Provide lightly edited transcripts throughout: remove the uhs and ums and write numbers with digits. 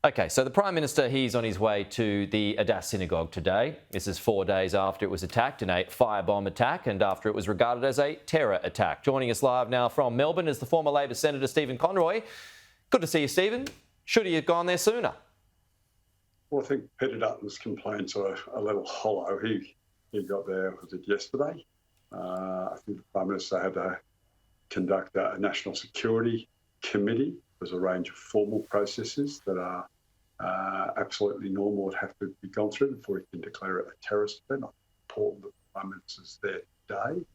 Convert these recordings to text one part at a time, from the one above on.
Okay, so the Prime Minister, he's on his way to the Adass synagogue today. This is 4 days after it was attacked in a firebomb attack and after it was regarded as a terror attack. Joining us live now from Melbourne is the former Labor Senator Stephen Conroy. Good to see you, Stephen. Should he have gone there sooner? Well, I think Peter Dutton's complaints are a little hollow. He got there, was it yesterday? I think the Prime Minister had to conduct a national security committee. There's a range of formal processes that are absolutely normal that have to be gone through before he can declare it a terrorist event. It's important that the Prime Minister's there today.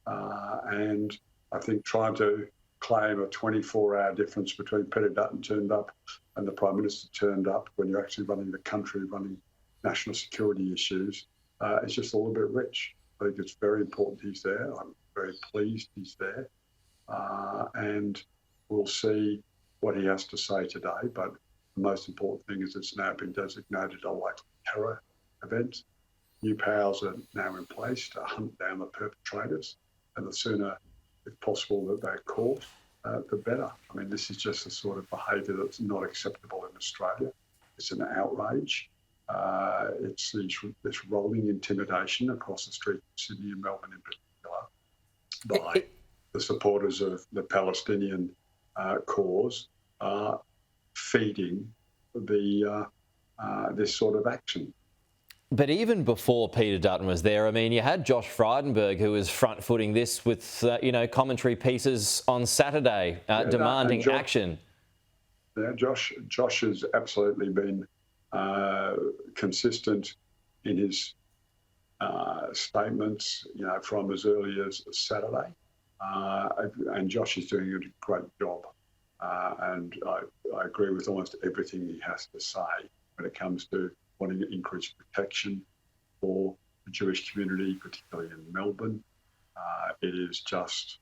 And I think trying to claim a 24-hour difference between Peter Dutton turned up and the Prime Minister turned up when you're actually running the country, running national security issues, is just a little bit rich. I think it's very important he's there. I'm very pleased he's there. And we'll see what he has to say today, but the most important thing is it's now been designated a likely terror event. New powers are now in place to hunt down the perpetrators, and the sooner, if possible, that they're caught, the better. I mean, this is just the sort of behaviour that's not acceptable in Australia. It's an outrage. It's this rolling intimidation across the streets of Sydney and Melbourne in particular by the supporters of the Palestinian cause feeding this sort of action. But even before Peter Dutton was there, I mean, you had Josh Frydenberg who was front-footing this with, commentary pieces on Saturday demanding action. Yeah, Josh has absolutely been consistent in his statements, from as early as Saturday. And Josh is doing a great job. And I agree with almost everything he has to say when it comes to wanting to increase protection for the Jewish community, particularly in Melbourne. It is just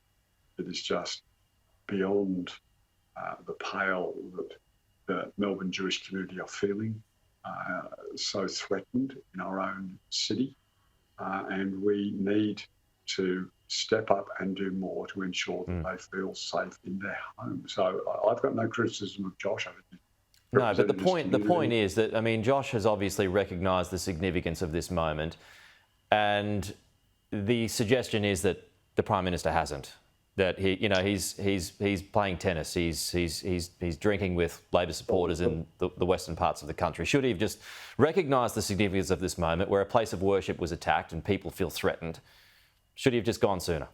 beyond the pale that the Melbourne Jewish community are feeling, so threatened in our own city. And we need to step up and do more to ensure that they feel safe in their home. So I've got no criticism of Josh. No, but the point is that, I mean, Josh has obviously recognised the significance of this moment, and the suggestion is that the Prime Minister hasn't. That he's playing tennis. He's drinking with Labor supporters in the western parts of the country. Should he have just recognised the significance of this moment, where a place of worship was attacked and people feel threatened? Should he have just gone sooner?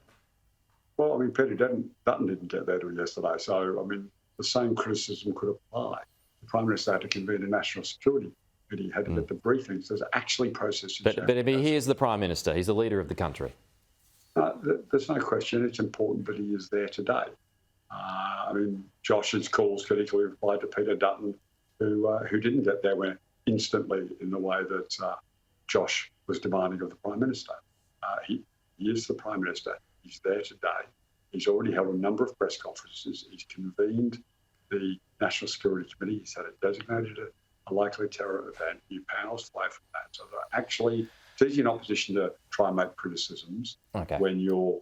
Well, I mean, Peter Dutton didn't get there till yesterday, so I mean, the same criticism could apply. The Prime Minister had to convene a national security committee, had to get the briefings. There's actually processes. But he is the Prime Minister. He's the leader of the country. There's no question. It's important that he is there today. I mean, Josh's calls could equally apply to Peter Dutton, who didn't get there instantly in the way that Josh was demanding of the Prime Minister. He is the Prime Minister. He's there today. He's already held a number of press conferences. He's convened the National Security Committee. He's had it designated a likely terror event. New powers flow from that. So actually, it's easy in opposition to try and make criticisms when you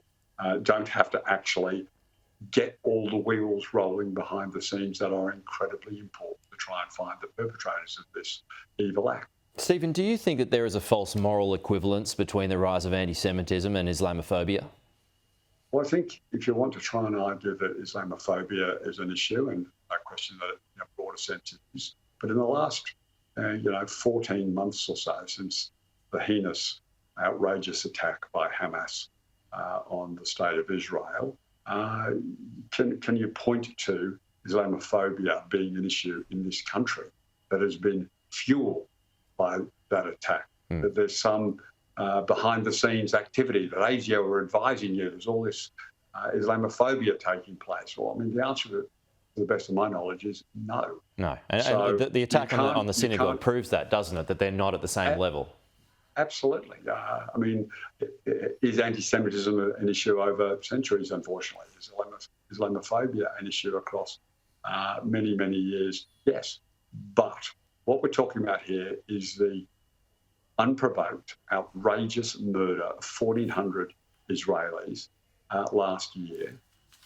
don't have to actually get all the wheels rolling behind the scenes that are incredibly important to try and find the perpetrators of this evil act. Stephen, do you think that there is a false moral equivalence between the rise of anti-Semitism and Islamophobia? Well, I think if you want to try and argue that Islamophobia is an issue, and no question that in a broader sense it is, but in the last 14 months or so since the heinous, outrageous attack by Hamas on the state of Israel, can you point to Islamophobia being an issue in this country that has been fueled by that attack? That there's some behind-the-scenes activity that ASIO are advising you. There's all this Islamophobia taking place. Well, I mean, the answer to the best of my knowledge is no. No, and the attack on the synagogue proves that, doesn't it? That they're not at the same level. Absolutely. I mean, is anti-Semitism an issue over centuries, unfortunately? Is Islamophobia an issue across many, many years? Yes. But what we're talking about here is the unprovoked, outrageous murder of 1,400 Israelis last year.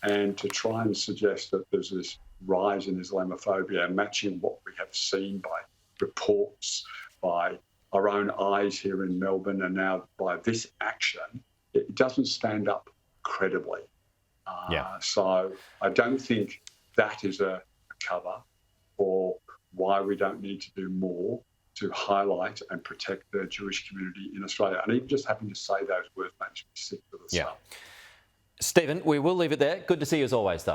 And to try and suggest that there's this rise in Islamophobia, matching what we have seen by reports, by our own eyes here in Melbourne, and now by this action, it doesn't stand up credibly. So I don't think that is a cover for why we don't need to do more to highlight and protect the Jewish community in Australia. And even just having to say those words makes me sick to the stomach. Stephen, we will leave it there. Good to see you as always, though.